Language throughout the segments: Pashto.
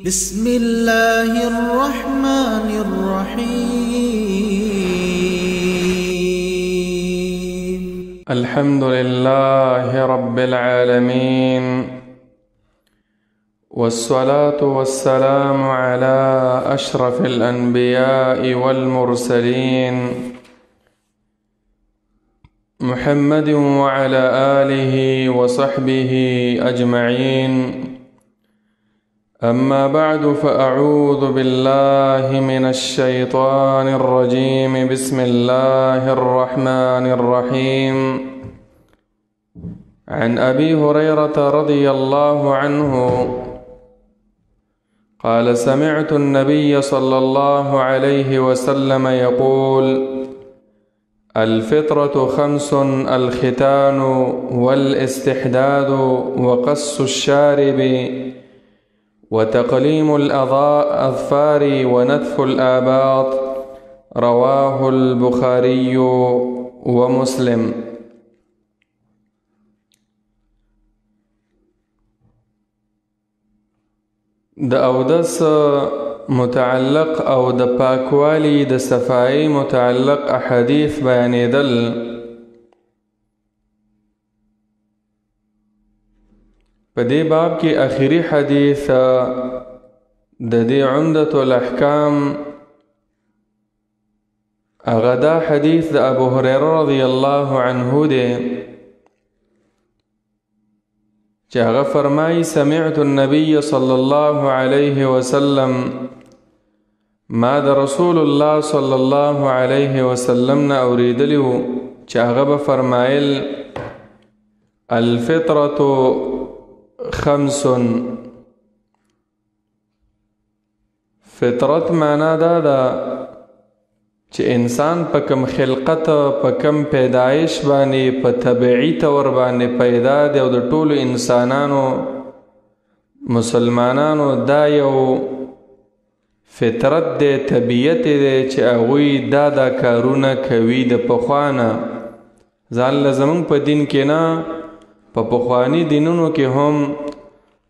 بسم الله الرحمن الرحيم. الحمد لله رب العالمين، والصلاة والسلام على أشرف الأنبياء والمرسلين محمد وعلى آله وصحبه أجمعين. أما بعد، فأعوذ بالله من الشيطان الرجيم. بسم الله الرحمن الرحيم. عن أبي هريرة رضي الله عنه قال: سمعت النبي صلى الله عليه وسلم يقول: الفطرة خمس: الختان والاستحداد وقص الشارب وتقليم الأظفار ونتف الآباط. رواه البخاري ومسلم. د اودس متعلق او د پاکوالی د صفائی متعلق احادیث بیانیدل. په دې باب کې اخیری حدیث د دې عمدة الاحکام هغه دا حدیث د ابو هريره رضی الله عنه دی چې هغه فرمایي: سمعت النبي صلى الله عليه وسلم، ما د رسول الله صلى الله عليه وسلم نه اوریدلی و چې هغه به فرمایل: الفطرة خمس. فطرت معنا دا چې انسان په کم خلقت په کم پیدایش باندې په طبیعي طور باندې پیدا دی، او د ټولو انسانانو مسلمانانو دا یو فطرت دی، طبیعت دی چې هغوی دا کارونه کوي د پخوانه. ځان له زمونږ په دین کې نه، په پخوانی دینونو کې هم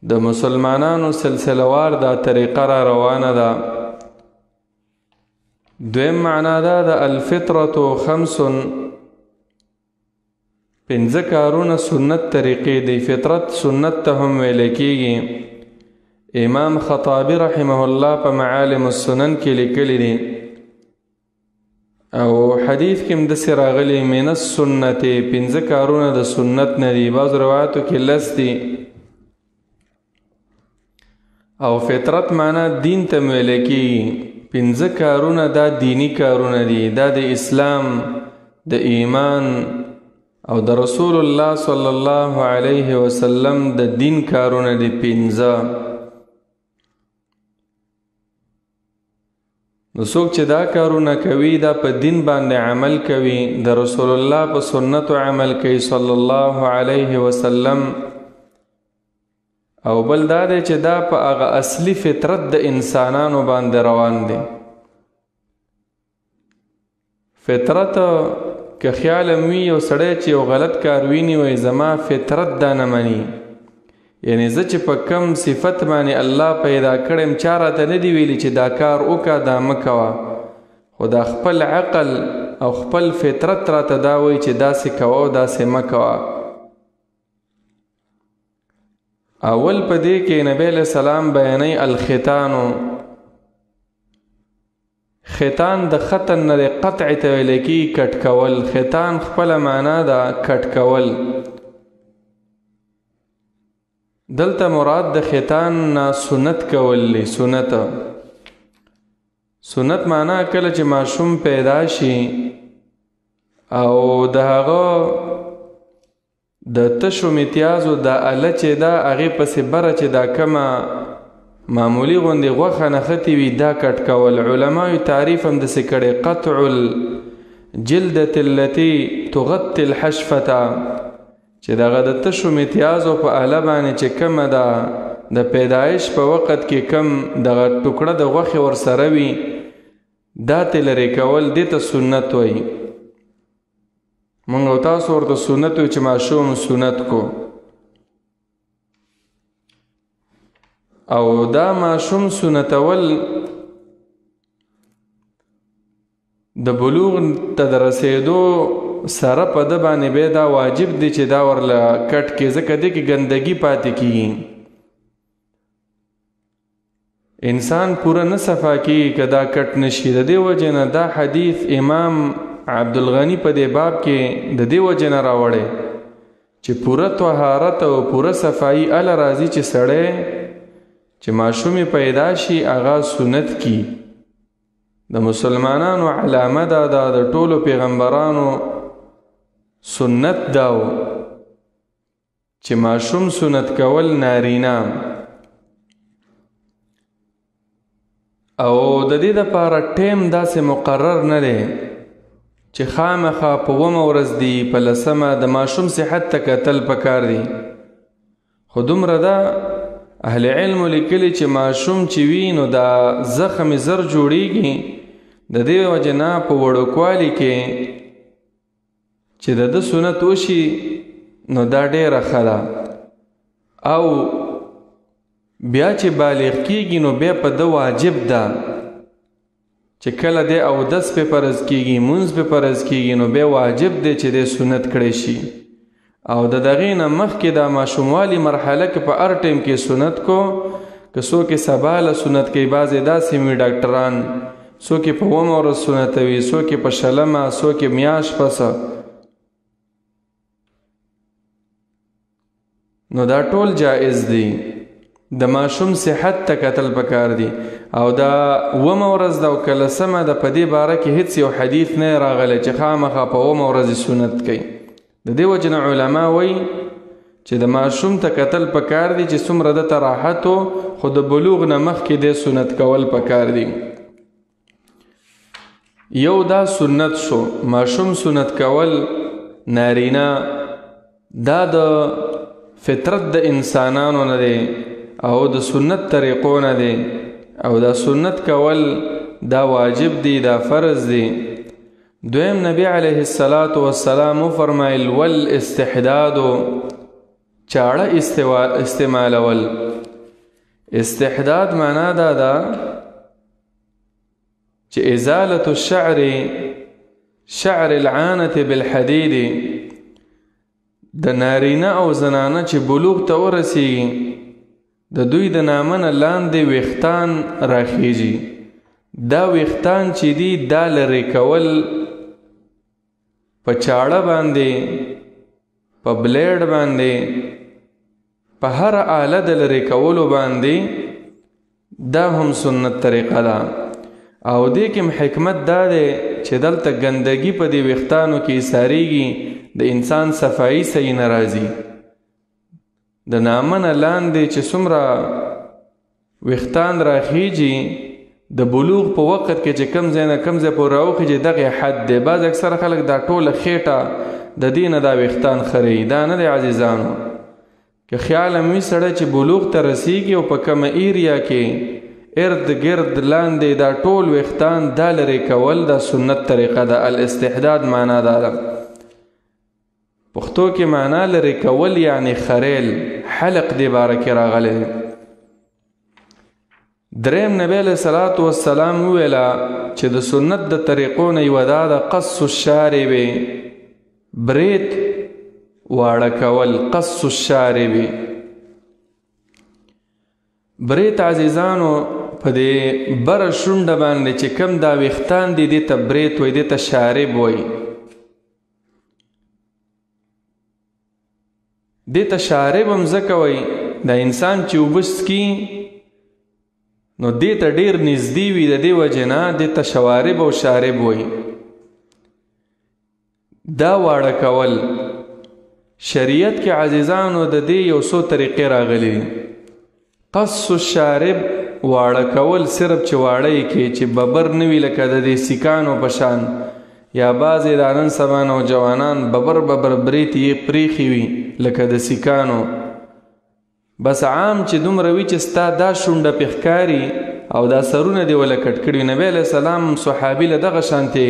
د مسلمانانو سلسلوار دا طریقه را روانه ده. دویم معنا دا د الفطرة خمس، پنځه کارونه سنت طریقې دی. فطرت سنت ته هم ویل کېږي. امام خطابی رحمه الله په معالم السنن کې لیکلی دی، او حدیث کې هم داسې راغلی: من السنت، پنځه کارونه د سنت نه دي. بعض روایاتو کې لس دي. او فطرت معنا دین ته ویل کېږي. پنځه کارونه دا دینی کارونه دي، دا د اسلام، د ایمان او د رسول الله صلی الله علیه وسلم د دین کارونه دي. پنځه. نو څوک چې دا کارونه کوي، دا په دین باندې عمل کوي، د رسول الله په سنتو عمل کوي صلی الله علیه وسلم. او بل دا دی چې دا په هغه اصلي فطرت د انسانانو باندې روان دی. فطرت که خیال وي یو سړی چې یو غلط کار ویني، وایي زما فطرت دا نه مني، یعنی زه چې په کم صفت باندې الله پیدا کړم، چا راته نه دی ویلي چې دا کار وکړه، دا مه کوه، خو دا خپل عقل او خپل فطرت راته دا وایي چې داسې کوه او داسې مه کوه. اول په دې کې نبی علیہ السلام بیانوي الختانو. ختان د ختن نه قطع ته ویل کېږي، کټ کول. ختان خپله معنا ده کټ کول. دلته مراد د ختان نه سنت کول دی. سنت معنا کله چې ماشوم پیدا شي او د هغه د تشو امتیازو دا اله چې دا هغې پسې بره چې دا کمه معمولی غوندې غوښه نښتې وي، دا کټ کول. علماو تعریف هم داسې کړی: قطع الجلدة التي تغطي الحشفة، چې دغه د تشو امتیازو په اله باندې چې کمه ده د پیدایش په وخت کې کم دغه ټوکړه د غوښې ورسره وي، دا ترې لرې کول، دې ته سنت وایي. مونږ او تاسو ورته سنت وایو چې ماشوم سنت کو. او دا ماشوم سنتول د بلوغ ته د رسېدو سره په ده باندې بیا دا واجب دی چې دا ورله کټ کې، ځکه دی کې ګندګي پاتې کېږي. انسان پوره نه صفا کېږي که دا کټ نشي. د دې وجې نه دا حدیث امام عبدالغني په دې باب کې د دې وجې نه راوړی چې پوره طهارت او پوره صفایي اله راځي چې سړی چې ماشومې پیدا شي هغه سنت کی. د مسلمانانو علامه دا د ټولو پیغمبرانو سنت داو چې ماشوم سنت کول نارینه. او د دې دپاره ټیم داسې مقرر نه دی چې خامخا په 9 ورځ دی په 10 د ماشوم صحت ته کتل پکار دی. خو دومره ده اهل علم لیکلي چې ماشوم چې وي نو دا زخم زر جوړیږي. د دې وجې نه په وړوکوالي کې چې د ده سنت وشي نو دا ډېره ښه ده. او بیا چې بالغ کېږي نو بیا په ده واجب ده چې کله دی اودس پې فرض کېږي، مونځ پې فرض کېږي، نو بیا واجب دی چې دی سنت کړی شي. او د دغې نه مخکې دا ماشوموالي مرحله کې په هر ټیم کې سنت کو. که څوک یې سبا له سنت کوي، بعضې داسې وي ډاکټران، څوک یې په 9 ورځ سنتوي، څوک یې په 20، څوک یې میاشت پسه. نو دا ټول جائز دی. د ماشوم صحت ته کتل پکار دی. او دا 9 ورځ ده او که 10 ده، په دې باره کې هیڅ یو حدیث نه راغلی چې خامخا په 9 ورځې سنت کوي. د دې وجې نه علما وایي چې د ماشوم ته کتل پکار دی چې څومره دته راحت و، خو د بلوغ نه مخکې دی سنت کول پکار دی. یو دا سنت شو، ماشوم سنت کول نارینه، دا د فطرت د انسانانو نه دی او د سنت طریقو نه دی. او دا سنت کول دا واجب دی، دا فرض دی. دویم نبی علیه السلام فرمایل والاستحداد، چاړه استعمالول. استحداد معنا دا ده چې ازالة شعر العانة بالحدید. د نارینه او زنانه چې بلوغ ته ورسیږي د دوی د نامنه لاندې ویښتان راخیږي. دا ویښتان چې دي دا لرې کول په چاړه باندې، په بلیډ باندې، په هر آله د لرې کولو باندې، دا هم سنت طریقه ده. او دې کې حکمت دا دی چې دلته ګندګي په دې ویښتانو کې ایساریږي، د انسان صفایي صحیح نه راځي. د نامنه لاندې چې څومره ویښتان راخیږي د بلوغ په وخت کې چې کم ځای نه کم ځای پورې راوخیږي، دغه حد دی. بعض اکثره خلک دا ټوله خېټه د دې نه دا ویښتان خري. دا نه دی عزیزانو. که خیال هم وي سړی چې بلوغ ته رسیږي او په کومه ایریا کې ارد گرد لاندې دا ټول ویښتان دا لرې کول دا سنت طریقه ده. الاستحداد معنا دا ده. پښتو کې معنا لرې کول یعنی خریل، حلق دی باره کې راغلی. دریم نبی علیه الصلاة والسلام وویله چې د سنت د طریقو نه یوه دا ده قص الشارب، برید واړه کول. قص الشارب، برید عزیزانو په دې بره شونډه باندې چې کم دا ویښتان دي دې ته برید وایي، دې ته شارب وایي. دې ته شارب هم ځکه وایي دا انسان چې اوبه څکي نو دې ته ډېر نږدې وي، د دې وجې نه دې ته شوارب او شارب وایي. دا واړه کول شریعت کې عزیزانو د دې یو څو طریقې راغلي. قص الشارب واړه کول صرف چې واړه یې کې چې ببر نه وي لکه د دې سیکانو په شان، یا بعضې د نن سبا نوجوانان ببر برید یې پریښي وي لکه د سیکانو. بس عام چې دومره وي چې ستا دا شونډه پې ښکاري او دا سرونه دې وله کټ کړي. نبی علیه السلام صحابي له دغه شانتې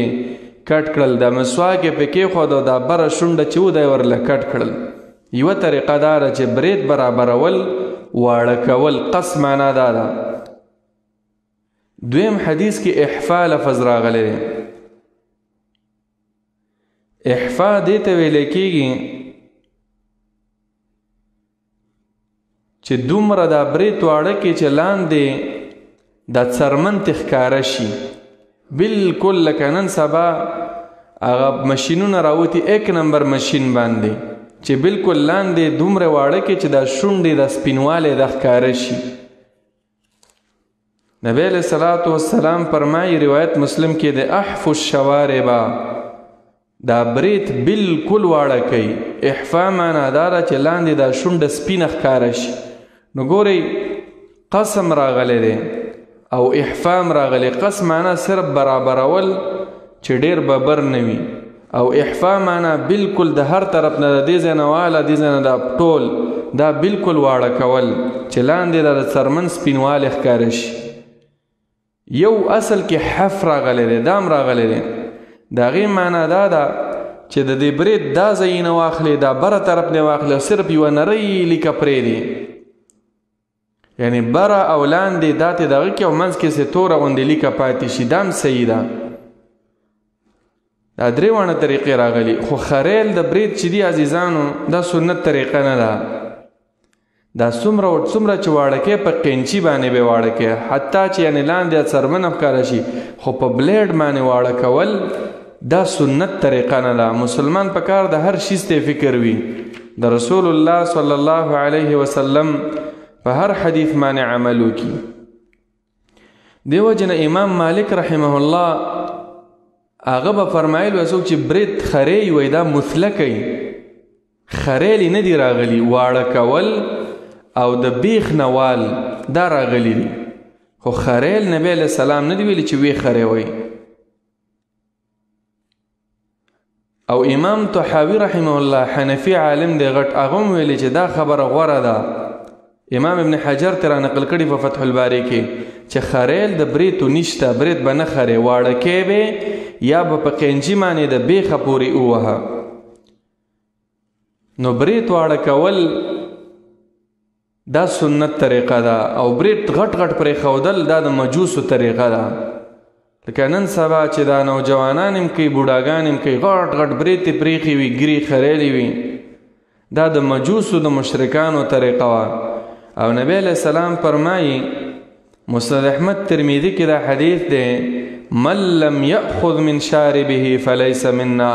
کټ کړل، دا مسواک یې پې کېښود او دا بره شونډه چې و دا یې ورله کټ کړل. یوه طریقه دا ده چې برید برابرول واړه کول. قص معنا دا ده. دویم حدیث کې احفا لفظ راغلی دی. احفا دې ته ویل کېږي چې دومره دا برید واړه کې چې لاندې دا څرمن ته ښکاره شي، بالکل لکه نن سبا هغه مشینونه راوتي 1 نمبر مشین باندې چې بالکل لاندې دومره واړه کې چې دا شونډې د سپینوالی د ښکاره شي. نبی علیہ الصلوۃ والسلام فرمایي روایت مسلم کې د احف الشوارب دا برید بالکل واړه کوي. احفا معنا دا ده چې لاندې دا شونډه سپینه ښکاره شي. نو ګورئ قسم راغلی دی او احفام راغلی. قسم معنا صرف برابرول چې ډیر ببر نه وي، او احفا معنا بالکل د هر طرف نه د دې ځای نه واله دې ځای نه دا ټول دا بالکل واړه کول چې لاندې دا د څرمن سپینوالی ښکاره شي. یو اصل کې حف راغلی دی، دام راغلی دی. د هغې معنا دا ده چې د دې برید دا ځای نه واخلې، دا بره طرف نه واخلې، صرف یوه نرۍ لیکه پرېږدي، یعنی بره او لاندې دا ته دغه کې او منځ کې سې توره غوندې لیکه پاتې شي. دا هم صحیح ده. دا درې واړه طریقې راغلي. خو خریل د برید چې دي عزیزانو دا سنت طریقه نه ده. دا څومره چې واړه په قینچي باندې به واړه کې، حتی چې یعنې لاندې څرمن ښکاره شي، خو په بلیډ باندې واړه کول دا سنت طریقه نه ده. مسلمان په کار د هر شیز ته فکر وي. د رسول الله صلی الله علیه وسلم په هر حدیث باندې عمل وکړي. دیو جن امام مالک رحمه الله هغه به فرمایل وسوک چې برید خری وي دا مثلکی خریلی نه دی راغلی، واړه کول او د بیخ نوال دا راغلی دی. خو خریل نبی علیہ السلام نه دی ویلی چې وی خری وي. او امام طحاوی رحمه الله حنفی عالم دی غټ، هغه هم ویلی چې دا خبره غوره ده. امام ابن حجر ترا نقل کړي په فتح الباری کې چې خریل د بریتو نشته، برید به نه خري، واړه کې به یا به په قینچي باندې د بیخه پورې ووهه. نو برید واړه کول دا سنت طریقه ده، او برید غټ غټ پرې ښودل دا د مجوسو طریقه ده. لکه نن سبا چې دا نوجوانان هم کوي، بوډاګان هم کوي، غټ غټ برید یې پرېښي وي، ګیرې خریلې وي. دا د مجوسو د مشرکانو طریقه وه. او نبی علیہ السلام فرمایي مسند احمد ترمذی کې دا حدیث دی، من لم یأخذ من شاربه فلیس منا.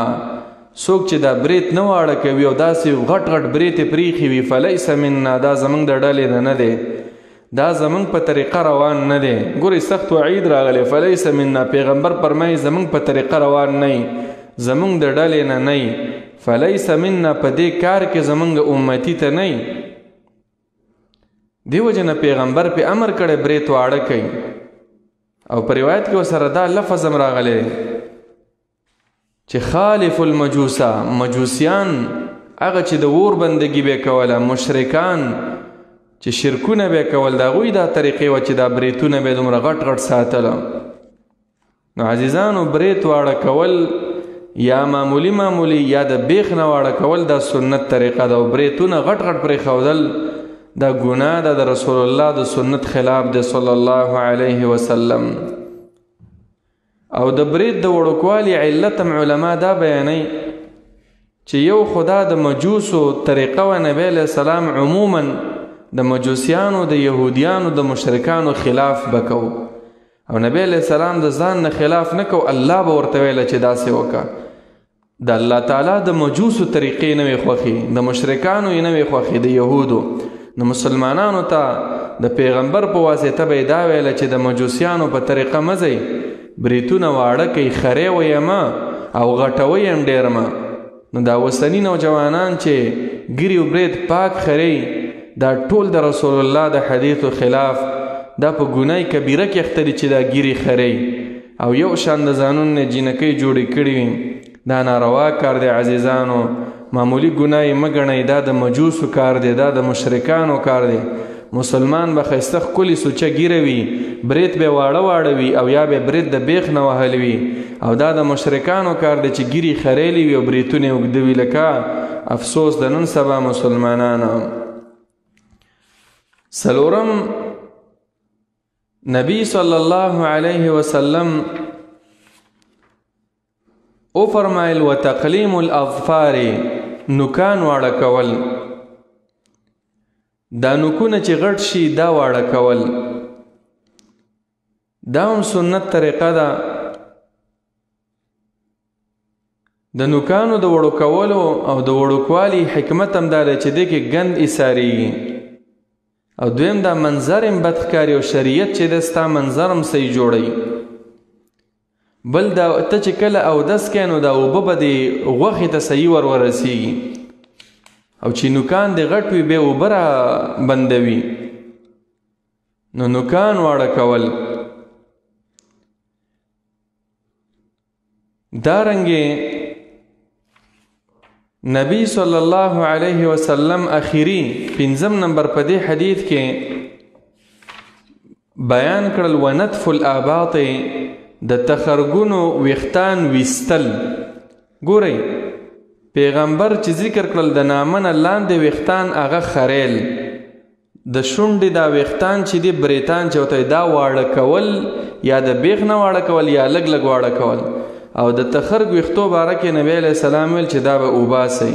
څوک چې دا برید نه واړه کوي او داسې غټ غټ برید یې پرېښي وي، فلیس منا، دا زموږ د ډلې نه دی، دا زموږ په طریقه روان نه دی. ګورئ سخت وعید راغلی، فلیس منا. پیغمبر فرمایي زموږ په طریقه روان نه وي، زموږ د ډلې نه نه وي. فلیس منا په دې کار کې زموږ امتی ته نه وي. دیو جن پیغمبر په امر کړي برید واړه کوي. او په روایت کې سره دا لفظ هم راغلی چې خالف المجوسا، مجوسیان هغه چې د اور بندگی به کوله، مشرکان چې شرکونه به کول، د هغوی دا طریقې وه چې دا بریتونه به دومره غټ غټ ساتله. نو عزیزانو برید واړه کول یا معمولی یا د بیخ نه واړه کول دا سنت طریقه ده. او بریتونه غټ غټ پرې ښودل دا ګناه ده، د رسول الله د سنت خلاف ده صلی الله علیه وسلم. او د برید د وړوکوالي علت هم علما دا بیانوي چې یو خدا د مجوسو طریقه و، نبی علیہ السلام عموما د مجوسیانو، د یهودیانو، د مشرکانو خلاف بکو. او نبی علیہ السلام د ځان نه خلاف نه کو، الله به ورته ویله چې داسې وکړه. د الله تعالی د مجوسو طریقې نه وې خوښې، د مشرکانو یې نه وې خوښې، د یهودو. نو مسلمانانو ته د پیغمبر په واسطه به دا ویله چې د مجوسیانو په طریقه مه ځئ، بریتونه واړه کوي، خرې ویې مه او غټوئ هم ډېر مه. نو دا اوسني نوجوانان چې ګیري و برید پاک خرئ، دا ټول د رسول الله د حدیثو خلاف، دا په ګناه کبیره کې اخته دي چې دا ګیري خرئ او یو شان د ځانونو نه جینکۍ جوړې کړي وي. دا ناروا کار دی عزیزانو، معمولی ګناه یې مه ګڼئ، دا د مجوسو کار دی، دا د مشرکانو کار دی. مسلمان به ښایسته ښکلې سوچه ګیره وي، برید به واړه واړه وي، او یا به برید د بیخ نه وهلی وي. او دا د مشرکانو کار دی چې ګیرې خریلې وي او بریتونه یې اوږده وي. لکه افسوس د نن سبا مسلمانانو. سلورم نبی صلی الله علیه وسلم او فرمایل وتقلیم الاظفار نوکان واړه کول دا نوکونه چې غټ شي دا واړه کول دا هم سنت طریقه ده د نوکانو د وړو کولو او د وړوکوالي حکمت هم دا دی چې دې کې ګند ایساریږي او دویم دا منظر هم بد ښکاري او شریعت چې دی ستا منظر هم صحیح جوړوي بل دا ته چې کله اودس کوې نو دا اوبه به دې غوښې ته صحیح ورسیږي او چې نوکان دې غټ وي بیا اوبه را بندوي نو نوکان واړه کول دارنګې نبی صلی الله علیه وسلم اخیری 5 نمبر په دې حدیث کې بیان کړل ونتف الآباط د تخرګونو ویختان ویستل ګورئ پیغمبر چې ذکر کړل د نامنه لاندې ویختان هغه خریل د شونډې دا ویختان چې دی بریتان چې وته دا واړه کول یا د بیخ نه واړه کول یا لګ لګ واړه کول او د تخرګ ویختو باره کې نبی علیہ السلام ویل چې دا به اوباسئ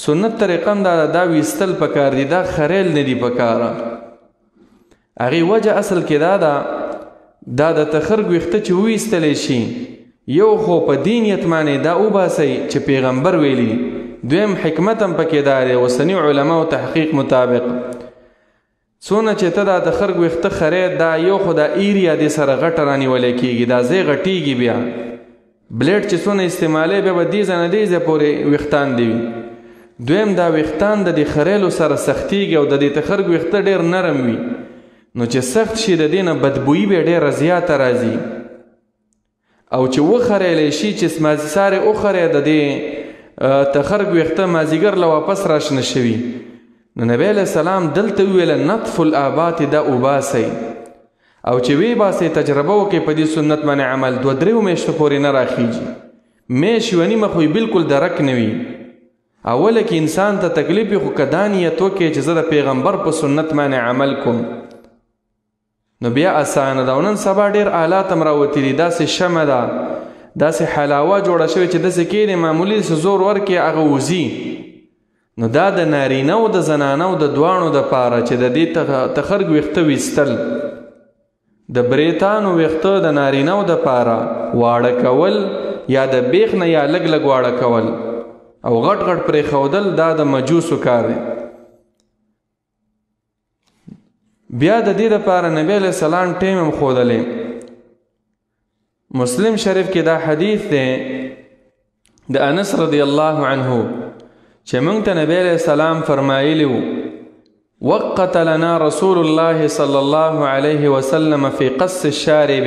سنت طریقه هم دا ویستل پکار دي دا خریل نه دي پکاره هغې وجه اصل کې دا د تخرګ ویخته چې وویستلی شي یو خو په دې نیت باندې دا اوباسئ چې پیغمبر ویلي دویم حکمت هم پکې دا دی اوسني علماو تحقیق مطابق څونه چې ته دا تخرګ ویخته خرید دا یو خو دا ایریا دې سره غټه رانیولی کېږي دا ځای غټېږي بیا بلیډ چې څونه استعمالی بیا به دې ځای نه دې ځای پورې ویښتان دې وي دویم دا ویښتان د دې خریلو سره سختېږي او د دې تخرګ ویښته ډېر نرم وي نو چې سخت شي د دې نه بدبویي به ډېره زیاته راځي او چې وخریلی شي چې سارې وخری د دې تخرګ ویښته مازدیګر له واپس راشنه شوي نو نبی علیه السلام دلته وویله نطف الآباط دا اوباسئ او چې وی باسئ تجربه وکړئ په دې سنت باندې عمل 2-3 میاشتو پورې نه راخیږي میاشت یوه نیمه خو بلکل درک نه وي اوله کې انسان ته تکلیف وي خو که دا نیت وکړي چې زه د پیغمبر په سنت باندې عمل کوم نو بیا اسانه ده او نن سبا ډېر آلات هم راوتي دي داسې شمه ده داسې حلاوه جوړه شوې چې داسې کښېنې معمولي داسې زور ورکړي هغه وځي نو دا د نارینه او د زنانه او د دواړو دپاره چې د دې تخرګ ویښته ویستل د بریتانو ویښته د نارینهو دپاره واړه کول یا د بیخ نه یا لږ لږ واړه کول او غټ غټ پرېښودل دا د مجوسو کار دی بیا د دې دپاره نبی علیه السلام ټیم هم ښودلی مسلم شریف کې دا حدیث دی د انس رضی الله عنه چې موږ ته نبی علیه السلام فرمایلی و وقت لنا رسول الله صلی الله علیه وسلم فی قص الشارب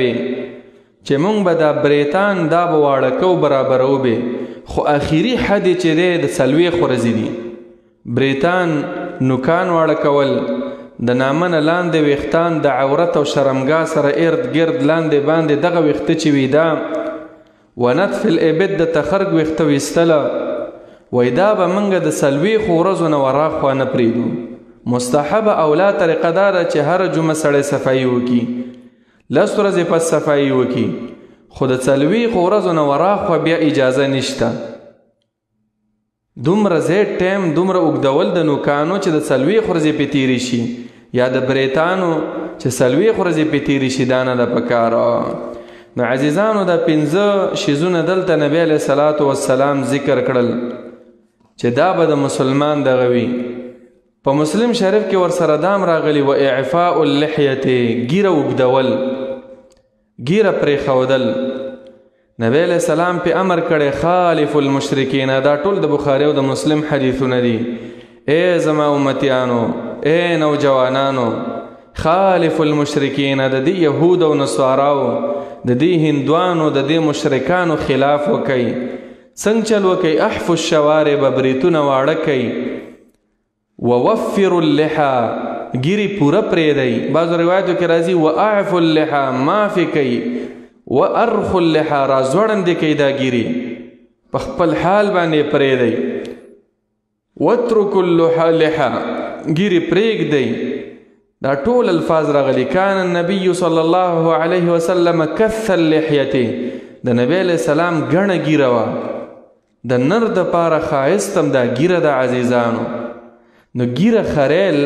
چې موږ به دا بریتان دا به واړه کو برابرو به خو اخیری حد چې دی د 40 ورځې دي بریتان نوکان واړه کول د نامنه لاندې ویښتان د عورت او شرمګا سره ارد ګرد لاندې باندې دغه ویښته چې وي دا ونتف الابد د تخرګ ویښته ویستله وایي دا به موږ د 40 ورځو نه وراخوا نه پرېږدو مستحب اولا طریقه دا ده چې هر جمعه سړی صفایي وکړي 10 ورځې پس صفایي وکړي خو د 40 ورځو نه وراخوا بیا اجازه نشته دومره زیات ټایم دومره اوږدول د نوکانو چې د 40 ورځې پې تېرې شي یا د بریتانو چې 40 ورځې پې تېرې شي دا نه ده پکار نو عزیزانو دا 5 شیزونه دلته نبی علیه الصلاة والسلام ذکر کړل چې دا به د مسلمان دغه وي په مسلم شریف کې ورسره دام راغلی و اعفاء اللحیة ګیره اوږدول ګیره پرېښودل نبی علیہ السلام پہ امر کړی خالف المشرکین دا ټول د بخاری او د مسلم حدیثونه دي اے زما امتیانو اے نوجوانانو خالف المشرکین د دې یهود او نصاراو د دې هندوانو د دې مشرکانو خلاف وکئ څنګه چل وکئ احفوا الشوارب بریتونه واړه کئ ووفروا اللحى ګیرې پوره پرېږدئ بعضو روایتو کې راځي واعفوا اللحى معافې کئ وارخوا اللحى رازوړندې کئ دا ګیرې په خپل حال باندې پرېږدئ واترکوا اللحى ګیرې پرېږدئ دا ټول الفاظ راغلي. کان النبي صلی الله علیه وسلم کث اللحیته، د نبی علیہ السلام ګڼه ګیره وه، د نر د پاره ښایستم دا ګیره د عزیزانو. نو ګیره خریل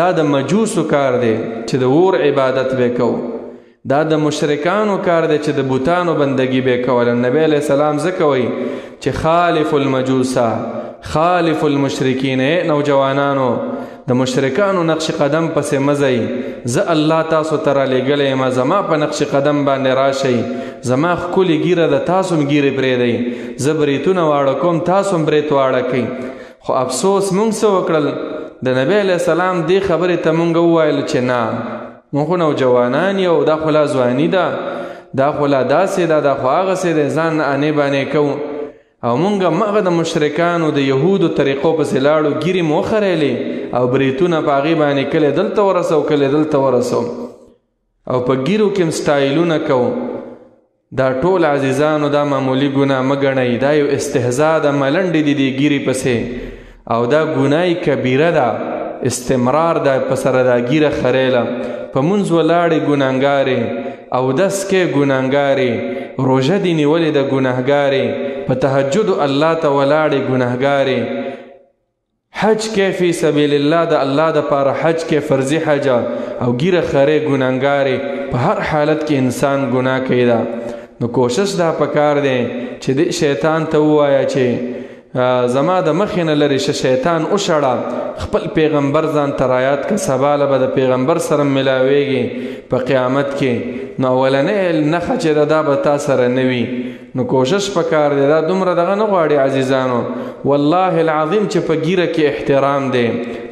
دا د مجوسو کار دی چې د اور عبادت به کو، دا د مشرکانو کار دی چې د بوتانو بندگی به کوله. نبی علیہ السلام ځکه وایي چې خالف المجوسا خالف المشرکین. نوجوانانو د مشرکانو نقش قدم پسې مزئ، زه الله تاسو ته رالیږلی یم، زما په نقش قدم باندې راشئ، زما ښکلې ګیره ده، تاسو هم ګیرې پرېږدئ، زه بریتونه واړه کوم، تاسو هم برېت واړه کوئ. خو افسوس مونږ څه وکړل؟ د نبی علیہ السلام دې خبرې ته مونږ وویل چې نه، مونږ خو نوجوانان یو، دا خو لا ځواني ده، دا خو لا داسې ده، دا خو هغسې دی، ځان نه انې بانې کوو. او مونږ همغه د مشرکانو د یهودو طریقو پسې لاړو، ګیرې مو وخریلې او بریتونه په هغې باندې کله دلته ورسو کله دلته ورسو، او په ګیرو کې هم سټایلونه کوو. دا ټول عزیزانو دا معمولی ګناه مه ګڼئ، دا یو استهزا ده، ملنډې دي دې ګیرې پسې، او دا ګناه کبیره ده، استمرار ده په سره دا ګیره خریله. په مونځ ولاړې ګناهګارې، اودس کې ګناهګارې، روژه دې نیولې ده ګناهګارې، په تهجد الله ته ولاړې ګناهګارې، حج کې فی سبیل الله د الله د پاره حج کې فرضي حج او ګیره خرې ګناهګارې. په هر حالت کې انسان ګناه کوي ده. نو کوشش دا پکار دی چې د شیطان ته ووایه چې زما د مخې نه لرې شه، شیطان وشړه، خپل پیغمبر ځان ته رایاد که، سبا له به د پیغمبر سره ملاویږي په قیامت کې. نو اولنۍ نښه چې ده دا به تا سره نه وي. نو کوشش پکار دی، دا دومره دغه نه غواړي عزیزانو، والله العظیم چې په ګیره کې احترام دی،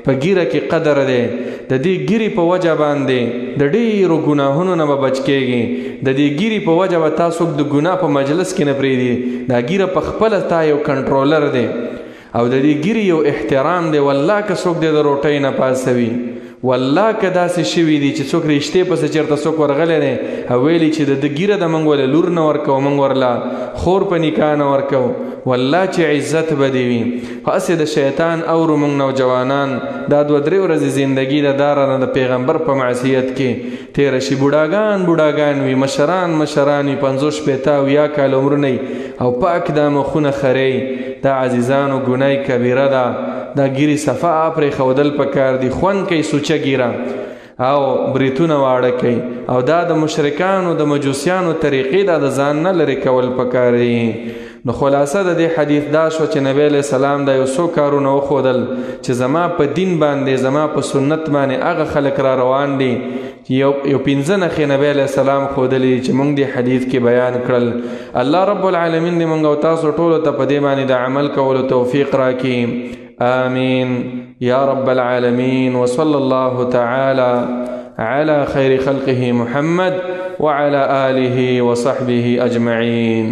په ګیره کې قدر دی. د دې ګیرې په وجه باندې د ډېرو ګناهونو نه به بچ کېږي. د دې ګیرې په وجه به تا څوک د ګناه په مجلس کې نه پرېږدي. دا ګیره په خپله تا یو کنټرولر دی، او د دې ګیرې یو احترام دی. والله که څوک دې د روټۍ نه پاسوي، والله که داسې شوي دي چې څوک رشتې پسې چېرته څوک ورغلی دی او ویلي چې د ده ګیره ده، موږ ورله لور نه ورکوو، موږ ورله خور په نکاح نه ورکوو، والله چې عزت به دې وي. خو هسې د شیطان اورو موږ نوجوانان، دا 2-3 ورځې زندګي ده، دا رانه د پیغمبر په معصیت کې تېره شي. بوډاګان وي، مشران وي، 50-60 کاله عمرونه او پاک دا مخونه خرې. دا عزیزانو ګناه کبیره ده. دا ګیرې صفا پرې ښودل پکار دي، خوند کوي سوچه ګیره، او بریتونه واړه کوي. او دا د مشرکانو د مجوسیانو طریقې دا د ځان نه لرې کول پکار دي. نو خلاصه د دې حدیث دا شو چې نبی علیہ السلام دا یو څو کارونه وښودل چې زما په دین باندې، زما په سنت باندې هغه خلک را روان دي. یو 5 نښې نبی علیہ السلام ښودلي چې موږ دې حدیث کې بیان کړل. الله رب العالمین دې موږ او تاسو ټولو ته په دې باندې د عمل کولو توفیق راکړي. آمين يا رب العالمين. وصلى الله تعالى على خير خلقه محمد وعلى آله وصحبه أجمعين.